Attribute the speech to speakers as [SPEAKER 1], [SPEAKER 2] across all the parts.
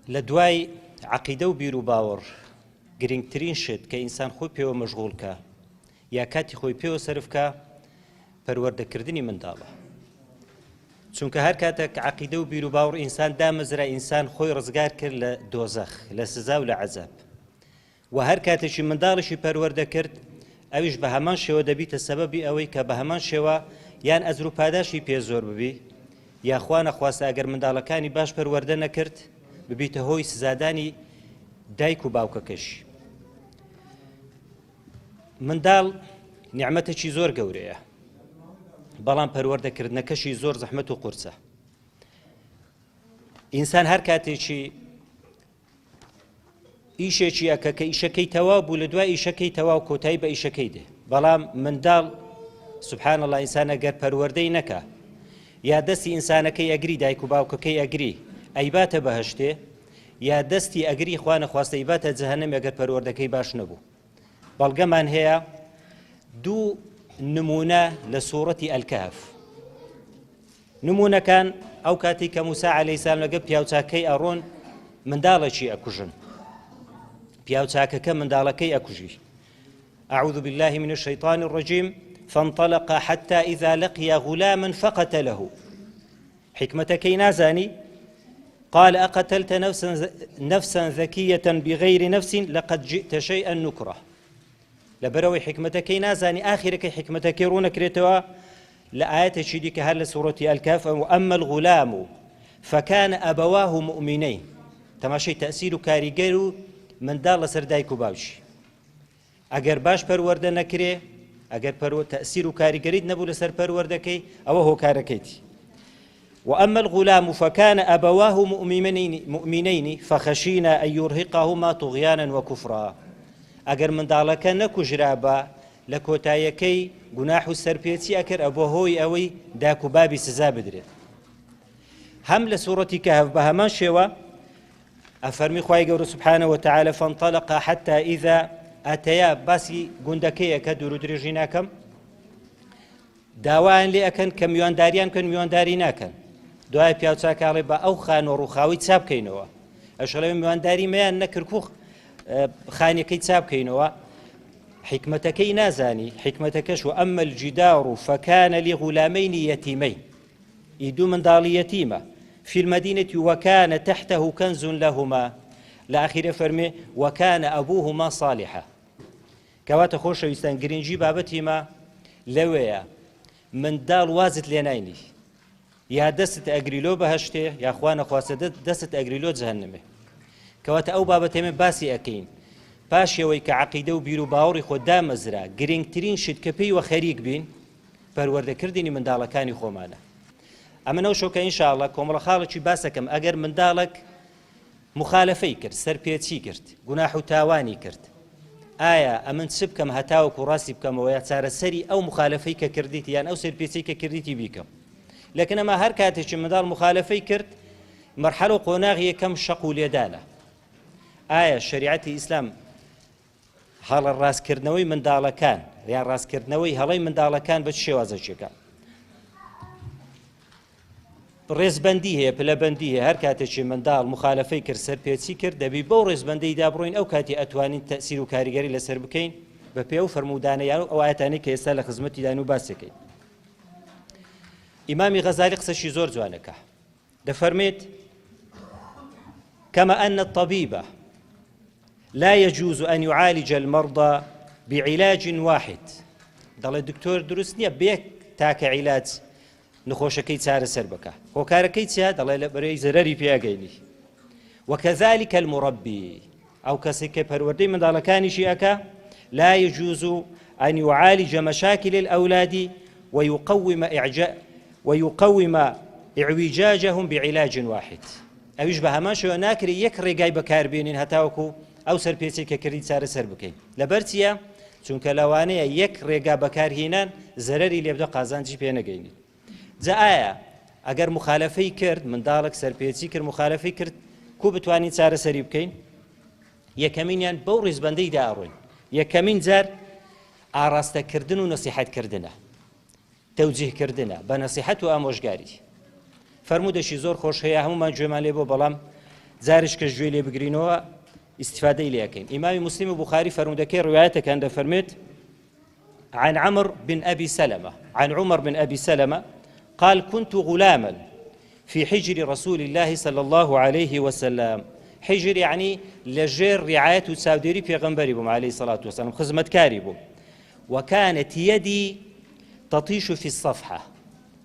[SPEAKER 1] لدواي عقيدة وبيرو باور گرنگترین شت کە ئینسان خۆی پێوە مەشغوڵکە یا کاتی خۆی پێوە سەرفکە پەروەردەکردنی منداڵە. چونکە هەر کاتێک عەقیدە و بیر و باوەڕ ئینسان دامەزرا ئینسان خۆی ڕزگار کرد لە دۆزەخ لە سزا و لە عەزاب، و هەر کاتێکی منداڵیشی پەروەردەکرد ئەویش بە هەمان شێوە دەبیتە سەبەبی ئەوەی کە بە هەمان شێوە یان ئەزر و پاداشی پێ زۆر ببی، یا خوا نەخواستە ئەگەر منداڵەکانی باش پەروەردە نەکرد ببیتە هۆی سزادانی دایک و باوکەکەشی. منداڵ نیعمەتێکی زۆر گەورەیە، بەڵام پەروەردەکردنەکەشی زۆر زەحمەت و قورسە. ئینسان هەر کاتێکی ئیشێکی ئەکە کە ئیشەکەی تەواو بوو لە دوای ئیشەکەی تەواو کۆتایی بە ئیشەکەی دێ، بەڵام منداڵ سوبحان الله ئینسان ئەگەر پەروەردەی نەکا یا دەستی ئینسانەکەی ئەگری دایک و باوکەکەی ئەگری ئەیباتە بەهەشتێ، یا دەستی ئەگری خوا نەخواستە ئیباتە جەهەنەم ئەگەر پەروەردەکەی باش نەبوو. بەڵگەمان هەیە دوو نمونە لە سوورەتی ئەلکەهف. نمونەکان ئەو کاتی کە موسا عەلەیهی سەلام لەگەڵ پیاوچاکەی ئەڕۆن منداڵێکی ئەکوژن، پیاوچاکەکە منداڵەکەی ئەکوژی. أعوذ بالله من الشيطان الرجيم فانطلق حتى إذا لقي غلاما فقتله. حكمتكي نازاني قال أقتلت نفسا ذكية بغير نفس لقد جئت شيئا نكره. لبروي حكمتكي نازاني آخرك حكمتكي رونك ريتوا لآيات شديك هل سورة الكهف وأما الغلام فكان أبواه مؤمنين. تماشي تأثير كاريجيرو من دال سردايكو باوشي اگر باش پەروەردە نەکرێ، ئەگەر تأثير كاريجريد نبو لسر پەروەردەکەی ئەوە هۆکارەکەیتی. وأما الغلام فكان أبواه مؤمنين فخشينا أن يرهقهما طغيانا وكفرا. أجر من دالك نكو جرابا لكوتايكي جناح السربيتي أكر أبوهوي أوي داكو بابي سزا بدري. هم لسورة كهف بهمان شوا أفرمي خواهي قول سبحانه وتعالى فانطلق حتى إذا أتيا باسي قندكي أكدر درجيناكم داوان لأكن كميوان داريان كن ميوان داريناكن دوای پیاوچاکاڵێ بە ئەو خان و ڕووخاوی چاپ بکەینەوە، ئەشڵێ میوانداری مەیان نەکردکوخ خانەکەی چاپ بکەینەوە. حکمتەکەی نازانی، حکمتەکەش و ئەمە الجدار فكان لغلامين يتيمين. ئیدوو منداڵی یەتیمە في المدينة وكان تحته كنز لهما لآخر فرمي وكان أبوهما صالحا. كواتە خۆشەویستان گرنگی بابەتیمە لەوەیە منداڵ وازت لێ ناینی، یا دەست ئەگریلۆ بەهەشتێ یا خوا نەخواستە دەست ئەگریلۆ جەهەنەمێ. کەواتە ئەو بابەتێمە باسی ئەکەین پاشەوەی کە عەقیدە و بیر و باوەڕی خۆ دامەزرا گرنگترین شت کە پێی وە خەریک بین پەروەردەکردنی منداڵەکانی خۆمانە. ئەمە نەو شۆکە ئینشاءڵڵا کۆمەڵە خاڵێکی باسەکەم ئەگەر منداڵێک مخالەفەی کرد، سەرپێچی کرد، گوناح و تاوانی کرد، ئایا ئەمن چ بکەم هەتاوەکو ڕاستی بکەمەوە یا چارەسەری ئەو مخالەفەی کە کردیت یان ئەو سەرپێچەی کە کردیتی بیکەم. لكن ئەمە هەر کاتێکی منداڵ مخالەفەی کرد مەرحەلە و قۆناغی یەکەم شەق و لێدانە. ئایا شەریعەتی ئیسلام هەڵە ڕاستکردنەوەی منداڵەکان یان ڕاستکردنەوەی هەڵەی منداڵەکان بە شێوازەکێکە ڕێزبەندی هەیە، پلەبەندی هەیە. هەر کاتێکی منداڵ مخالەفەی کرد، سەرپێچی کرد، دەبی بەو ڕێزبەندەی دابڕۆین ئەو کاتی ئەتوانین تەئسیر و کاریگەری لەسەر بکەین بە پێ و فەرمودانە یان ئەو ئاەتانەی کە ئێستا لە خزمەتی دان و باسەکەین. إمامي غزالي قصشي زور جوانك دفرميت كما أن الطبيب لا يجوز أن يعالج المرضى بعلاج واحد. ضل الدكتور درسني بيك تاك علاج نخوشكي تسار سربكة وكاركي تسار ضل بري زرري بياقيني. وكذلك المربي أو كسك پروردي من ضلكاني شيئك لا يجوز أن يعالج مشاكل الأولاد ويقوم إعوجاجهم بعلاج واحد. أويش بهمان شو ناكري يكري جاي بكاربينين هتاوكو أو سربيتي ككريت سار سربكين لبرتيا چونك لوانيا يكري جا بكارهينان زرري اللي يبدأ قازان جي بينا جيني. زايا أجر مخالفي كرد من دالك سربيتي كر مخالفي كرد كو بتواني سار سريبكين يكمين يعني بورز بندي داروين يكمين زار أراستا كردن ونصيحة كردنا توجيه كردنا بنصيحة وآموشگاری. فرمودشی زۆر خۆش هەیە هەمومان گوێمان لێ بۆ، بەڵام جارش کە گوێ لێ بگرینەوە استفادەی لێەکەین. ئیمامی موسلیم و بوخاری فەرموودەکەی ڕوایەتەکان دەفەرمێت عن عمر بن أبي سلمة عن عمر بن أبي سلمة قال كنت غلاما في حجر رسول الله صلى الله عليه وسلم. حجر يعني لجير رعاية وساوديري في غنبري بهم عليه الصلاة والسلام خزمة كاربهم. وكانت يدي تطيش في الصفحة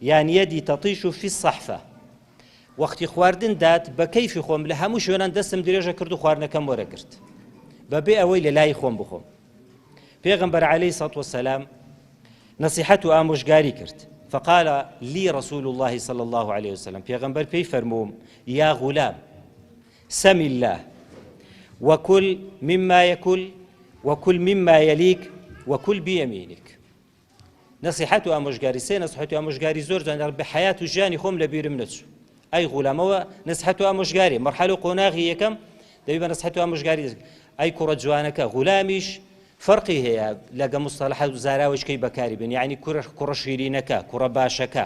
[SPEAKER 1] يعني يدي تطيش في الصحفة. وقتی خواردن دات بە کەیفی خۆم لە هەموو شوێنان دەستم درێژە کرد و خواردنەکەم وەرەگرت بەبێ ئەوەی لە لای خۆم بخۆم. پێغەمبەر عەلەیهی سەڵات وەسەلام نەسیحەت و ئامۆژگاری کرد. فقال لي رسول الله صلى الله عليه وسلم پێغەمبەر پێی فەرمووم يا غلام سم الله وكل مما يكل وكل مما يليك وكل بيمينك. نەسیحەت و ئامۆژگاری سێ نەسیحەت و ئامۆژگاری زۆر جوان بە حەیات و ژیانی خۆم لە بیرم نەچوو. ئەی غولامەوە نەسیحەت و ئامۆژگاری مەرحەلە و قۆناغی یەکەم دەبێت بە نەسیحەت و ئامۆژگاری ئەی کوڕە جوانەکە غولامیش فەرقی هەیە لەگە مستەلەحات و زاراوەشکەی بەکاری بن یعنی کوڕە شیرینەکە کوڕە باشەکە.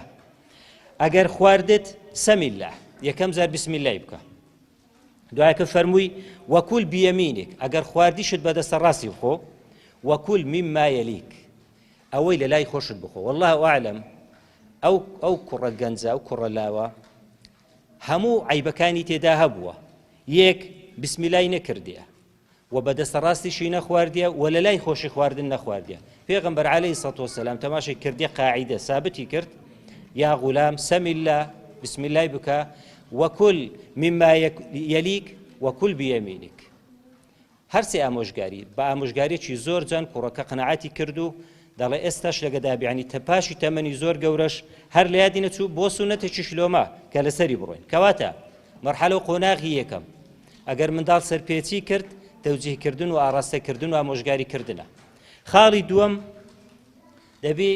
[SPEAKER 1] ئەگەر خواردت سەمی الله یەکەم جار بسم الله بکە. دوایەکە فەرمووی وەکول بیەمینێک ئەگەر خواردیشت بەدەستە ڕاستی بخۆ وەکول مما یەلیک ئەوەی لە لای خۆشت بخۆ. والله ئەعلەم ئەو کوڕە گەنجە ئەو کوڕە لاوە هەموو عیبەکانی تێدا هەبووە. یەک بسم الله نەکردیە و بەدەستە ڕاستیشی نەخواردیە و لە لای خۆشی خواردن نەخواردیە. پێغەمبەر عەلەیهی سەڵات وەسەلام تەماشای کردی قاعیدە سابتی کرد یا غولام سەم الله بسم الله بکە وەکول مما یەلیک وەکول بیەمینک. هەرسێ ئامۆژگاری بە ئامۆژگاریەکی زۆر جوان کوڕەکە قەناعەتی کرد و دەڵێ ئێستاش لەگەدابی ینی تەپاشی تەمەنی زۆر گەورەش هەر لە یادی نەچوو بۆ سونەتێکی شلۆمە کە لەسەری بڕۆین. کەواتە مەرحەلە و قۆناغی یەکەم ئەگەر منداڵ سەرپێچی کرد تەوجیهکردن و ئاراستەکردن و ئامۆژگاریکردنە. خاڵی دووەم دەبێ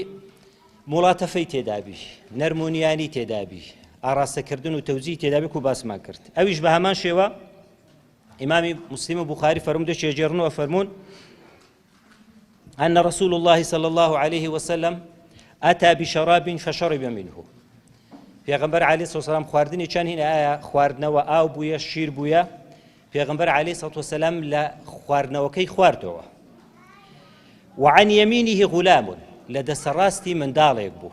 [SPEAKER 1] مڵاتەفەی تێدابی نەرمونیانی تێدابی ئاراستەکردن و تەوجیهی تێدابی و باسمان کرد. ئەویش بە هەمان شێوە ئیمامی موسلیم و بوخاری فەرموودە چێژێڕنەوە فەرموون أن رسول الله صلى الله عليه وسلم أتى بشراب فشرب منه. پیغمبر علیه الصلاة والسلام خواردنی چند هین آیا خواردنەوە ئاو بووە شیر بووە. پیغمبر علیه الصلاة والسلام لە خواردنەوەکەی خواردەوە. وعن يمينه غلام لدەستە ڕاستی منداڵێک بوو.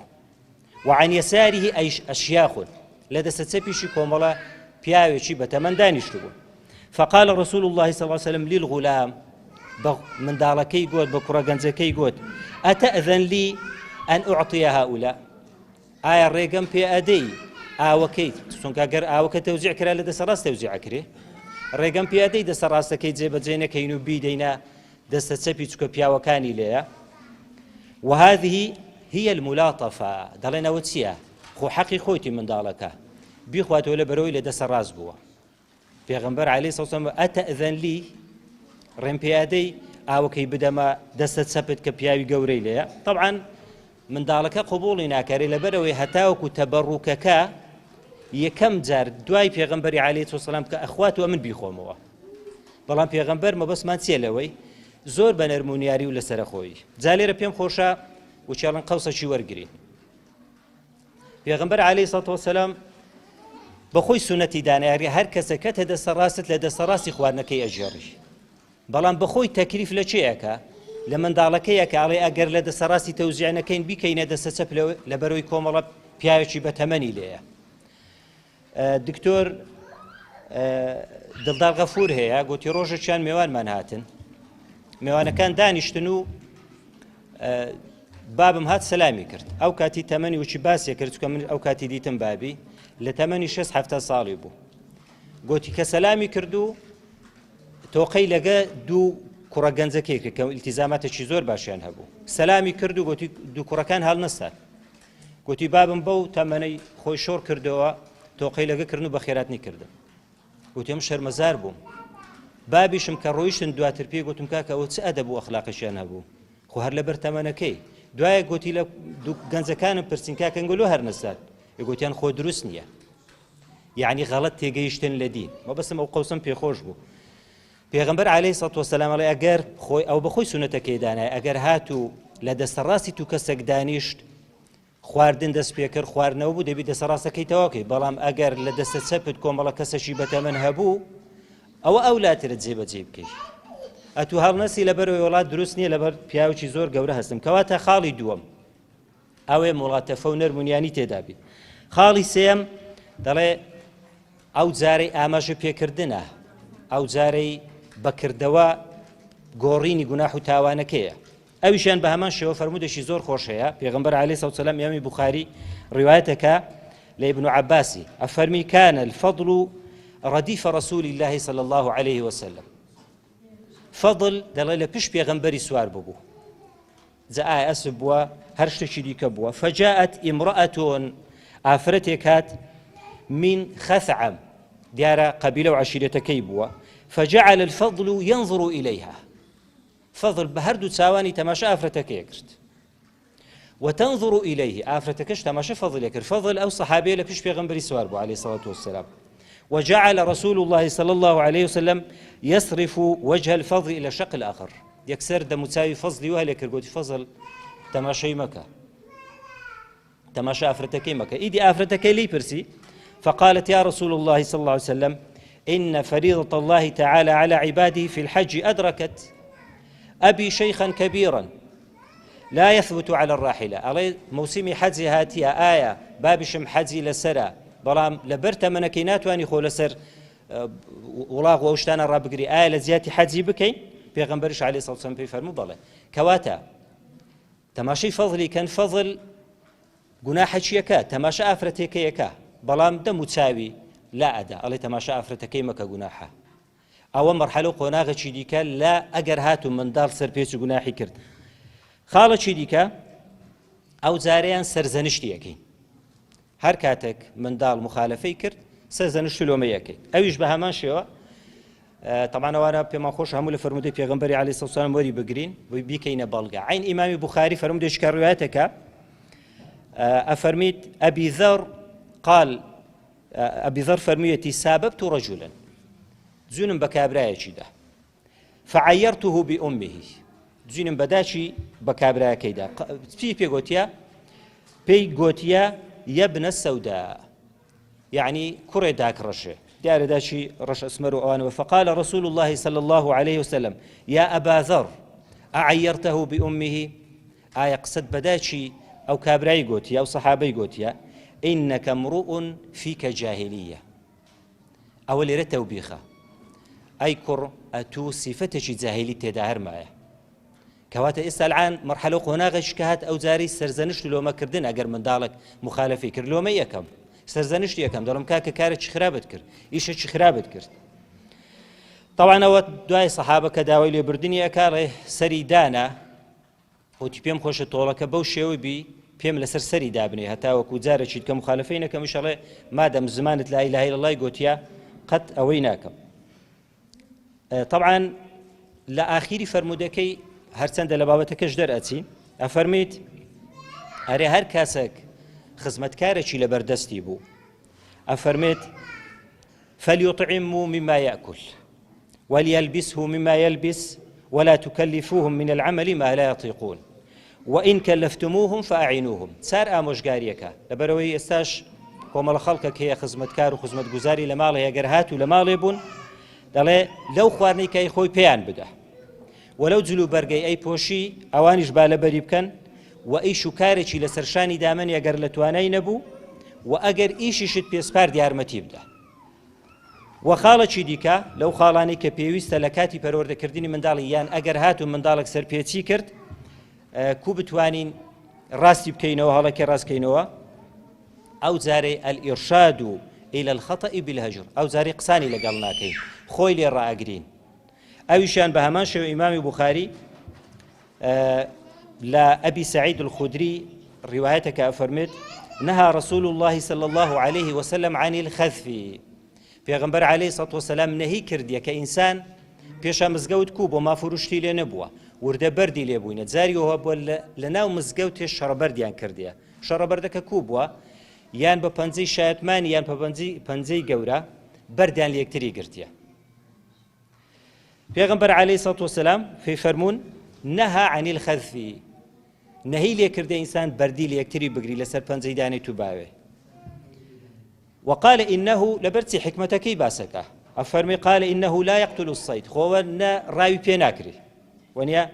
[SPEAKER 1] وعن يساره أشياخ لدەستە چەپیشی کۆمەڵە پیاوێکی بەتەمەن دانیشتو بوو. فقال رسول الله صلى الله عليه وسلم للغلام منداڵەکەی گوت بە کوڕە گەنجەکەی گوت ئەتەئذن لی ئەن ئوعطیە هؤلاء ئایا ڕێگەم پێ ئەدەی ئاوەکەی چونکە گەر ئاوەکە تەوزیع کرا لە دەسە ڕاست تەوزیع ئەکرێ ڕێگەم پێ ئەدەی دەسە ڕاستەکەی جێبەجێ نەکەین و بیدەینە دەستە چەپی چکە پیاوەکانی لێیە. وهذه هي الملاطفة دەڵێنەوە چییە خۆ حەقی خۆیتی منداڵەکە بیخواتەوە لە بەرەوەی لە دەسە ڕاست بووە. پێغەمبەر عەلەیهی سەڵات وسەلام ئەتەئذن لی ڕێم پێیادەی ئاوەکەی بدەمە دەستە چەپت کە پیاوی گەورەی لێیە. طبعاً منداڵەکە قبوڵی ناکارێ لەبەرەوەی هەتاوەکو تەبەڕوکەکە یەکەم جار دوای پێغەمبەری عەلەیهی سەڵام کە ئەخواتەوە من بیخۆمەوە. بەڵام پێغەمبەر مەبەستمان چییە لەوەی زۆر بە نەرمونیاری و لەسەرە خۆی. جا لێرە پێم خۆشە وچێڵن قەوسەکی وەرگرین. پێغەمبەر عەلەیهی سەڵات وەسەلام بەخۆی سونەتی دانیاری هەر کەسەکە دەستە ڕاست لە دەستە ڕاستی خواردنەکەی ئەژێڕی. بەڵام بەخۆی تەکلیف لە چێیەکە لە منداڵەکەیەکە ئاڵێ ئەگەر لە دەسە ڕاستی تەوزیع نەکەین بیکەینە دەستە چەپ لە بەرەوەی کۆمەڵە پیاوێکی بەتەمەنی لێیە. دکتۆر دڵدار غەفور هەیە گوتی ڕۆژێکیان میوانمان هاتن میوانەکان دانیشتن و بابم هات سەلامی کرد. ئەو کاتی تەمەنی وچی باسیە کرد چکە من ئەو کاتی دیتم بابی لە تەمەنی 6-7 ساڵی بوو. گوتی کە سەلامی کرد و تۆقەی لەگە دوو کوڕە گەنجەکەی کرد کە ئیلتیزاماتێکی زۆر باشیان هەبوو. سەلامی کرد و گوتی دوو کوڕەکان هەڵ نەسات. گوتی بابم بەو تەمەنەی خۆی شۆڕ کردەوە تۆقەی لەگە کردن و بەخێراتنی کردم. گوتی ئەم شەرمەزار بووم. بابیشم کە ڕۆیشتن دواتر پێی گوتم کاکە ئەوە چ ئەدەب و ئەخلاقیشیان هەبوو. خۆ هەر لەبەر تەمەنەکەی. دوایە گوتی لە دوو گەنجەکانم پرسین کاکە ئەنگەلۆ هەر نەسات. گوتیان خۆ دروست نییە. یعنی غەڵەت تێگەیشتن لە دین. مەبەستم ئەو قەوسم پێخۆش بوو. پێغەمبەر عەلەیهی سەڵات وەسەلام ئەڵێ ئەگەر خۆی ئەو بەخۆی سونەتەکەی دانایە ئەگەر هاتوو لە دەستە ڕاستی تو کەسێک دانیشت خواردن دەست پێ کرد خواردنەوە بوو دەبی دەسە ڕاستەکەیتەوەکەی بەڵام ئەگەر لە دەستە چەپت کۆمەڵە کەسەشی بەتەمەن هەبوو ئەوە ئەولاترت جێبەجێ بکەیت ئەتوو هەڵنەسی لەبەرەوەی وڵات دروست نییە لەبەر پیاوێکی زۆر گەورە هەستم کەواتە خاڵی دووەم ئەوێ مڵاتەفە و نەرمونیانی تێدا بێت خاڵی سێم دەڵێ ئەو جارەی ئاماژە پێکردنە ئەو جارەی بەکردەوە گۆڕینی گوناح و تاوانەکەیە ئەویشیان بە هەمان شێوە فەرمودێکی زۆر خۆشەیە پێغەمبەر عەلەیهی سەڵاتو وسەلام ئیمامی بوخاری ڕیوایەتەکە لە ئیبن عەباسی ئەفەرمی كان الفضل رديف رسول الله صلى الله عليه وسلم فضل دەڵێ لە پشت پێغەمبەری سوار ببوو جا ئایا ئەسب بووە هەر شتێکی دیکە بووە فجاءت امرأة ئافرەتێک هات من خثعم دیارە قەبیلە و عەشیرەتەکەی بووە فجعل الفضل ينظر إليها فضل بە هەردوو چاوانی تەماشا ئافرەتەکەیە کرد وتنظر إليه ئافرەتەکەش تەماشا فضلێ کرد فضل ئەو سەحابەیە لە پشت پێغەمبەری سوار بوو عليه الصلاة والسلام وجعل رسول الله صلى الله عليه وسلم يصرف وجه الفضل إلى الشق الآخر يكسر دمتساوي فضلي وهل يكرقوت فضل تماشي مكة تماشى أفرتكي مكة إيدي أفرتكي لي برسي فقالت يا رسول الله صلى الله عليه وسلم إن فريضة الله تعالى على عباده في الحج أدركت أبي شيخا كبيرا لا يثبت على الراحلة علي موسم حجي هاتيا آية بابشم حجي لسرا بەڵام لەبەر تەمەنەکەی ناتوانانی خۆ لەسەر وڵاغ و شتانە ڕابگری ئایا لە زیاتی حەجی بکەین پێغەمبەریش عەلەیهی سەڵاتو وسەلام پێی فەرموو بەڵێ کەواتە تەماشای فەضلی کەن فەضل گوناحەکیەکە تەماشا ئافرەتێکەیەکە بەڵام دەم و چاوی لا ئەدا ئەڵێ تەماشا ئافرەتەکەی مەکە گوناحە ئەوە مەرحەلە و قۆناغێکی دیکە لە ئەگەر هاتوو منداڵ سەرپێچ و گوناحی کرد خاڵێکی دیکە ئەو جارەیان سەرزەنشتیەکەین هەر کاتێک منداڵ مخالفەی کرد سەرزەنشت لۆمەیەکەی ئەویش بە هەمان شێوە طبعا ئەوانە پێمان خۆش هەموو لە فەرمودەی پێغەمبەری عەلەیهی سەڵاتو وسەلام وەری بگرین بۆی بیکەینە بەڵگە عین ئیمامی بوخاری فەرمودێکی کە ڕیوایەتەکە ئەفەرمیت ئەبی ذەر قال ئەبی ذەر فەرموویەتی سابەبت رەجولا جوونم بە کابرایەکیدا فعەیەرته بأمه جوونم بەداچی بە کابرایەکەیدا پێی گوتیە يبن السوداء يعني كرة داك رشة دار داشي رش أسمر وأوان فقال رسول الله صلى الله عليه وسلم يا أبا ذر أعيرته بأمه آية قصد بداشي أو كابراي قوتيا أو صحابي قوتيا إنك امرؤ فيك جاهلية أولي رتوبيخة أي كر أتو صفتش جاهلية تداهر معه كواتا ئێستا الان مرحلە قۆناغێکی کە هات ئەو جاری سەرزەنشت لۆمەکردن ئەگەر منداڵێک مخالفی کرد لۆمە یەکەم سەرزەنشت یەکەم دەڵێم کاکە کارێکی خراپت کرد ئیشێکی خراپت کرد طبعا ئەوە دوای سەحابە کە داوای لێبوردنی ئەکا سەری دانا وتی پێم خۆشە تۆڵەکە بەو شێوەی بی پێم لەسەر سەری دابنێ هەتاوەکو جارێکیت کە مخالفەی نەکەم ئیشەڵێ مادەم زمانت لا ئیلاهە ئیلا اللای گوتیا قەت ئەوەی ناکەم طبعا لە ئاخیری فەرمودەکەی هەرچەندە لە بابەتەکەش دەرئەچی ئەفەرمیت ئەرێ هەر کەسێک خزمەتکارێکی لەبەردەستی بوو ئەفەرمێت فليطعموا مما يأكل وليلبسه مما يلبس ولا تكلفوهم من العمل ما لا يطيقون وإن كلفتموهم فأعينوهم سار ئامۆژگاریەکە لەبەرەوەی ئێستاش کۆمەڵە خەڵکێک هەیە خزمەتکار و خزمەتگوزاری لە ماڵی ئەگەر هات و لە ماڵێ بوون دەڵێ لەو خواردنەی کەی خۆی پێیان بدە ولو جلو بەرگەی ئەی پۆشی ئەوانیش بالەبەری بکەن و ئیش و کارێکی لە سەرشانی دامن ئەگەر لە توانای نەبوو و ئەگەر ئیشیشت پێسپارد یارمەتی بدە و خاڵێکی دیکە لەو خاڵانی کە پێویستە لە کاتی پەروەردەکردنی منداڵی یان ئەگەر هات و منداڵێک سەرپێچی کرد کو بتوانین ڕاستی بکەینەوە هەڵەکە ڕاستکەینەوە ئەو جارەی الئیرشاد إلى الخطأ بالهجر ئەو جارەی قسانی لەگەڵ ناکەین خۆی لێ ڕائەگرین ئەویشیان بە هەمان شێوە ئیمامی بوخاری لا أبي سعيد الخدري روايتك أفرمت نهى رسول الله صلى الله عليه وسلم عن الخذف پیغمبر عليه الصلاة والسلام نهي كرديا كإنسان پیشا مزگەوت کوب و مافروشتی لێ نەبووە وردە بەردی لێ بووینە جاریەوە بۆ لەناو مزگەوتێ شەڕەبەردیان کردیە شەڕەبەردەکە کوبووە یان بە پەنجەی شایەتمانی یان بە پەنجەی گەورە بەردیان لە یەکتری گرتیە پیغمبر عليه الصلاة والسلام في فرمون نهى عن الخذف نەهی لێکردە ئینسان بەردی لە یەکتری بگری لەسەر پەنجەی دانێت و باوێ. وقال إنه لبرتي حكمتكي باسكا أفرمي قال إنه لا يقتل الصيد خوانا راوي بيناكري ونيا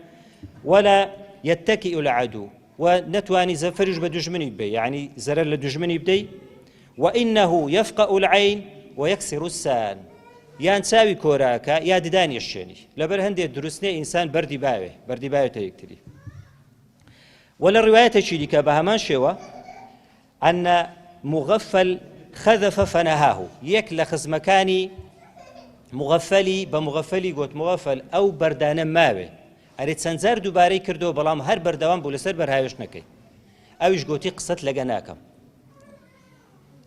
[SPEAKER 1] ولا يتكئ العدو ونتواني زفرج بدجمني بي يعني زرر لدجمني بدي وإنه يفقأ العين ويكسر السان يان ساوي كوراكا يا دداني الشيني لبر هندي درسني إنسان بردي باوي تيكتري ولا الرواية تشيدك بهمان شوى أن مغفل خذف فنهاه يك لخز مكاني مغفلي بمغفلي قوت مغفل أو بردانه ماوي أريد سنزار دوباري كردو بلام هر بردوان بولسر برهايش نكي أويش قوتي قصة لقناكم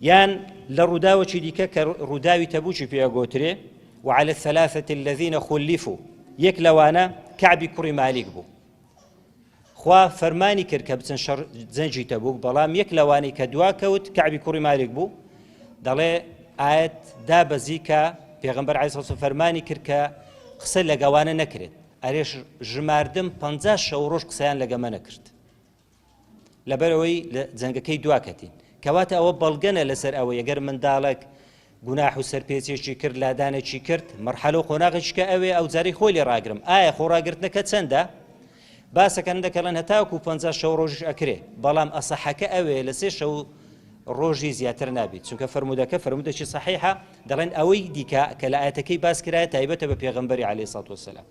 [SPEAKER 1] يان لرداوة شديكا كرداوي تبوشي فيها قوتري وعلى الثلاثة الذين خلفوا يك لوانا كعبي كري مالك بو خوا فرماني كر كبتن زنجي تبوك بلام يك لواني كدوا كوت كعبي كري مالك بو دەڵێ ئاەت دابەزی کە پێغەمبەر عەلەیهی سەڵام فەرمانی کرد کە قسە لەگەوانە نەکرێت ئەرێش ژماردم 50 شەو ڕۆژ قسەیان لەگەمە نەکرد لەبەرەوەی لە جەنگەکەی دواکەتین کەواتە ئەوە بەڵگەنە لەسەر ئەوە ئەگەر منداڵێک گوناح و سەرپێچێکی کرد لادانێکی کرد مەرحەلە و قۆناغێکیکە ئەوێ ئەو جارەی خۆی لێ ڕاگرم ئایا خۆڕاگرتنەکە چەندە باسەکەن دەکەڵێن هەتاوەکو 50 شەو ڕۆژش ئەکرێ بەڵام ئەسەحەکە ئەوێ لە 3 شەو ڕۆژی زیاتر نابێت چونکە فرمودەکەی صحیحە دەڵێن ئەوەی دیکە کە لە ئاەتەکەی باس کرایە تایبەتە بە پێغەمبەری عەلەیهی سەڵات وەسەلام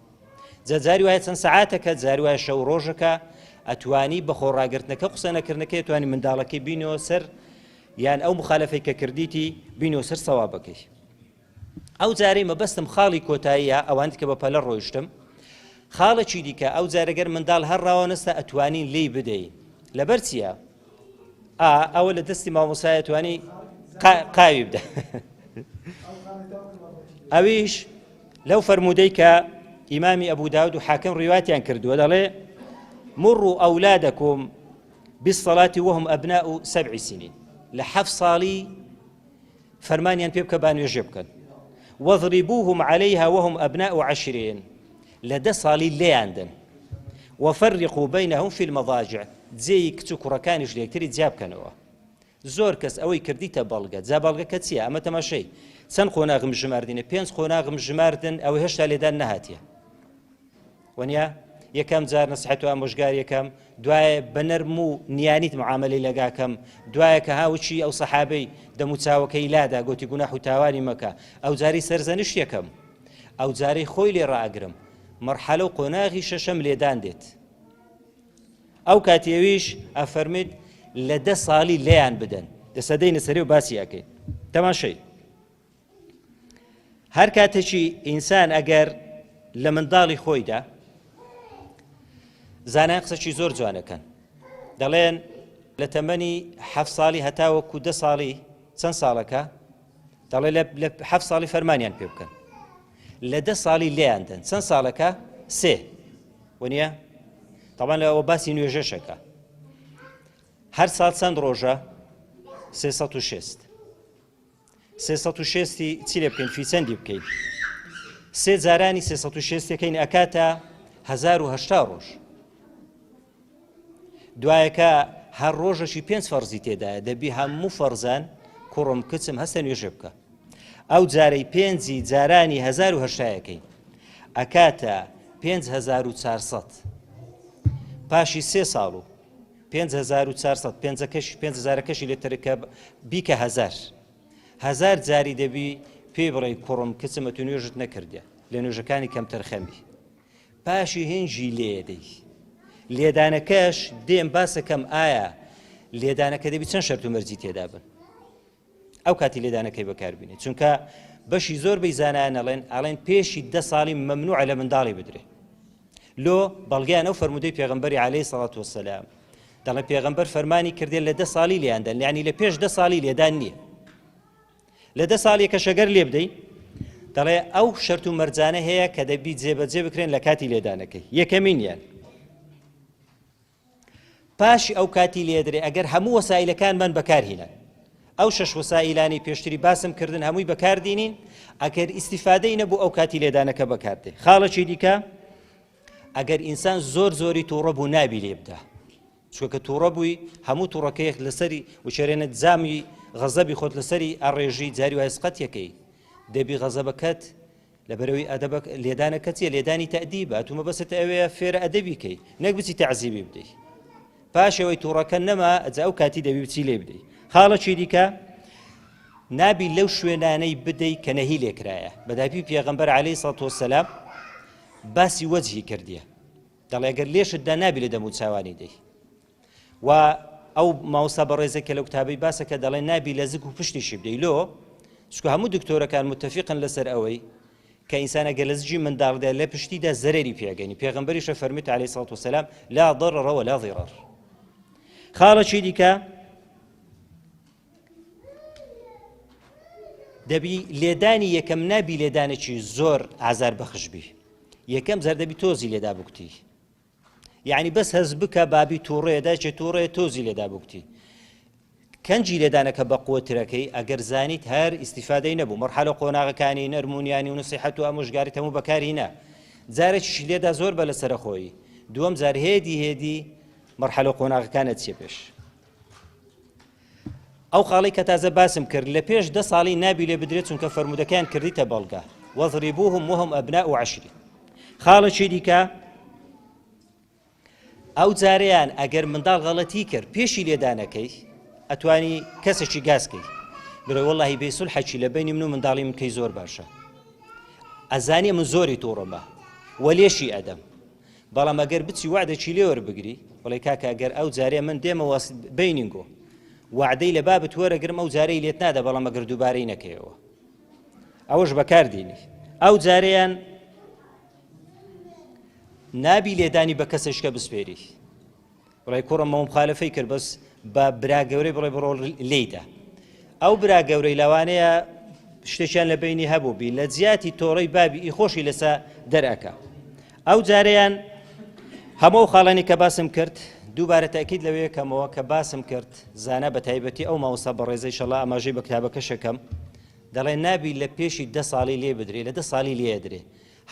[SPEAKER 1] جاری وایە چەند سەعاتەکە جاری وایە شەو ڕۆژەکە ئەتوانی بە خۆڕاگرتنەکە قسە نەکردنەکە ئەتوانی منداڵەکەی بینەوە سەر یان ئەو مخالەفەی کە کردیتی بینەوە سەر سەوابەکەی ئەو جارەی مەبەستم خاڵی کۆتاییە ئەوان کە بە پەلە ڕۆیشتم خاڵێکی دیکە ئەو جارەگەر منداڵ هەر ڕاوەنەستە ئەتوانین لێی بدەین لەبەر چییە ئەوە لە دەستی مامۆسایە توانی قاوی بدە ئەویش لەو فەرمودەی کە ئیمامی ئەبوو داود و حاکم ڕیواتیان کردووە دەڵێ مروا ئەولادەکم بالصلاة وهم أبناء 7 سنين ل7 ساڵی فەرمانیان پێ بکە با نوێژێ بکەن واضربوهم عليها وهم أبناء 10 ل10 ساڵی لێیاندن وفرقوا بينهم في المضاجع جێی کچ و کوڕەکانیش لەیەکتری جیا بکەنەوە زۆر کەس ئەوەی کردیتە بەڵگە جا بەڵگەکە چییە ئەمە تەماشەی چەند قۆناغم ژماردنە 5 قۆناغم ژماردن ئەوە هێشتا لێدان نەهاتیە وەنیا یەکەم جار نەسیحەت و ئامۆژگار یەکەم دوایە بە نەرم و نیانیت معاملەی لەگاکەم دوایە کە هاوچی ئەو سەحابەی دەموچاوەکەی لادا گوتی گوناح و تاوانی مەکە ئەو جاری سەرزەنش یەکەم ئەو جارەی خۆی لێ ڕائەگرم مەرحەلە و قۆناغی شەشەم لێدان دێت ئەو کاتێویش ئەفەرمێت لە 10 ساڵی لێیان بدەن دەسەدەینە سەرێ و باسی ئەکەین تەماشەی هەر کاتێکی ئینسان ئەگەر لە منداڵی خۆیدا زانایان قسەی زۆر جوانەکەن دەڵێن لە تەمەنی 7 ساڵی هەتاوەکو 10 ساڵی چەند ساڵەکە دەڵێ لە 7 ساڵی فەرمانیان پێ بکەن لە 10 ساڵی لێیاندەن چەند ساڵەکە 3 وەنیە طبعا لەوە باسی نوێژەشەکە هەر ساڵ چەند ڕۆژە 360 360 چی لێ بکەین فیچەندی بکەین 3 جارانی 360 یەکەین ئەکاتە 1080 ڕۆژ دوایەکە هەر ڕۆژەشی 5 فەرزی تێدایە دەبی هەموو فەرزان کوڕم کچم هەستە نوێژە بکە ئەو جارەی 5 جارانی 1080 یەکەین ئەکاتە 5400 پاشی 3 ساڵ و 5400 5,000 کەشی لێتەرەکە بیکە 1000 جاری دەبی پێ بڕێ کوڕم کچمە تو نوێژت نەکردە لە نوێژەکانی کەمتر خەمی پاشی هێنجی لێدەی لێدانەکەش دێم باسەکەم ئایا لێدانەکە دەبی چەند شەرت و مەرجی تێدا بن ئەو کاتی لێدانەکەی بەکاربینێت چونکە بەشی زۆر بەی زانایان ئەڵێن پێشی 10 ساڵی مەمنوعە لە منداڵی بدرێ لۆ بەڵگەیان ئەو فەرمودەی پێغەمبەری عەلەیهی سەڵات وەسەلام دەڵێ پێغەمبەر فەرمانی کردێ لە 10 ساڵی لێیاندەن یعنی لە پێش 10 ساڵی لێدان نییە لە 10 ساڵێکە شەگەر لێ بدەی دەڵێ ئەو شەرت و مەرجانە هەیە کە دەبی جێبەجێ بکرێن لە کاتی لێدانەکەی یەکەمینیان پاشی ئەو کاتی لێدرێ ئەگەر هەموو وەسایلەکانمان بەکارهێنن ئەو 6 وەسایلانی پێشتری باسم کردن هەمووی بەکاردێنین ئەگەر ئیسیفادەی نەبوو ئەو کاتی لێدانەکە بەکاردێ خاڵەکی دیکە ئەگەر ئینسان زۆری تووڕە بوو نابی لێ بدە چونکە تووڕە بووی هەموو تووڕەکەیەک لەسەری وشێرێنێت زامی غەزەبی خۆت لەسەری ئەڕێژی جاری وای سقەت یەکەی دەبی غەزەبەکەت لە بەرەوەی ئەدەبە لێدانەکە چیە لێدانی تەئدیبە ئەتومە بەسەت ئەوەیە فێرە ئەدەبیکەی نەک بچی تەعزیبی بدەی پاشەوەی تووڕەکە نەما ئەجا ئەو کاتی دەبی بچی لێ بدەی خاڵەکی دیکە نابی لەو شوێنانەی بدەی کە نەهی لێکرایە بەداپی پێغەمبەر عەلەیهی سەڵاتو وەسەلام باسی وەجهی کردیە دەڵێ ئەگەر لێشتدا نابی لە دەمو چاوانی دەی و ئەو ماوەسا بەڕێزێکە لەو کتابەی باسەکە دەڵێ نابی لە زگ و پشتیشی بدەی لۆ چونکە هەموو دکتۆرەکان متفقن لەسەر ئەوەی کە ئینسانە گە لە زگی منداڵدا لە پشتیدا زەرەری پێگەنی پێغەمبەریشە فەرمیت عەلەیهی سەڵاتو وەسەلام لا ضەرەر ولا ضیرەر خاڵەکی دیکە دەبی لێدانی یەکەم نابی لێدانێکی زۆر ئازار بەخشبی یەکەم زەر دەبی تۆزی لێدا بکتی یعنی بەس هەز بکە بابی تووڕێدا چێ تووڕێ تۆزی لێدا بکتی کەنجی لێدانەکە بە قوترەکەی ئەگەر زانیت هەر ئیسیفادەی نەبوو مەرحەلە قۆناغەکانی نەرمونیانی و نسیحەت و ئامۆژگاریت هەموو بەکاری هێنا جارێکیش لێدا زۆر بە لەسەر خۆی دووەم جار هێدی مەرحەلە قۆناغەکانە چێ پێش ئەو خاڵی کە تازە باسم کرد لە پێش 10 ساڵی نابی لێ بدرێت چونکە فەرمودەکەیان کردیتە بەڵگا وەضریبوهم وهم ئەبناء عەشر خاڵەکی دیکە ئەو جارەیان ئەگەر منداڵ غەڵەتی کرد پێشی لێدانەکەی ئەتوانی کەسێکی گازکەی بڵێ وەڵڵاهی بێ سولحێکی لە بینی من و منداڵی من کەی زۆر باشە ئەزانێ من زۆری تووڕەمە وەلێشی ئەدەم بەڵام ئەگەر بچی وعدێکی لێ وەربگری بڵێ کاکە ئەگەر ئەو جارێ من دێمەوە بینینگۆ وعدەی لە بابت وەرەگرم ئەو جارەی لێت نادە بەڵام ئەگەر دووبارەی نەکەیەوە ئەوەش بەکاردێنی ئەو جارەیان نابی لێدانی بە کەسێشکە بسپێری بڵێ کوڕم مخالفەی کرد بەس بە برا گەورەی بڵێ بڕۆ لێیدا ئەو برا گەورەی لەوانەیە شتێکیان لە بینی هەبوو بی لە جیاتی تۆڕەی بابی ئیخۆشی لەسە دەرەکە ئەو جارەیان هەموو خاڵانی کە باسم کرد دووبارە تاکید لەوەیە یەکەمەوە کە باسم کرد زانە بە تایبەتی ئەو ماوەسا بەڕێزەی شەڵا ئاماژەی بە کتابەکە شەکەم دەڵێ نابی لە پێشی 10 ساڵی لێ بدرێ لە 10 ساڵی لێ درێ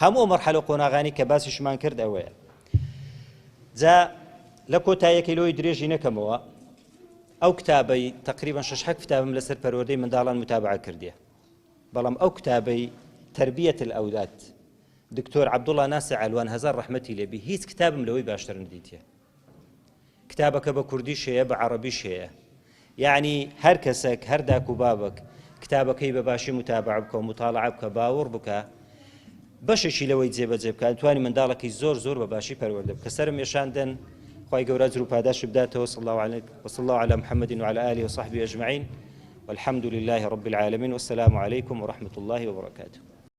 [SPEAKER 1] هەموو مەرحەلە قۆناغانی کە باسیشمان کرد ئەوەیە جا لە کۆتاییەکەی لۆی درێژی نەکەمەوە ئەو کتابەی تقریبا 6 کتابم لەسەر پەروەردەی منداڵان متابعە کردیە بەڵام ئەو کتابەی تربیەت الأولاد دکتۆر عەبدوڵڵا ناسر عەلوان هەزار ڕەحمەتی لێبی هیچ کتابم لەوەی باشتر نەدیتیە کتابەکە بە کوردیش هەیە بە عەرەبیش هەیە یعنی هەر کەسێک هەر داک و بابک کتابەکەی بە باشی متابعە بکە و مطالعە بکە باوەڕ بکە بەشێکی لەوەی جێبەجێ بکە توانی منداڵەکەی زۆر بە باشی پەروەردە بکە سەرم ێشاندن خوای گەورە ئەجر و پاداش بداتەوە صلى الله على محمد وعلى آله وصحبه أجمعين والحمد لله رب العالمين والسلام عليكم ورحمة الله وبركاته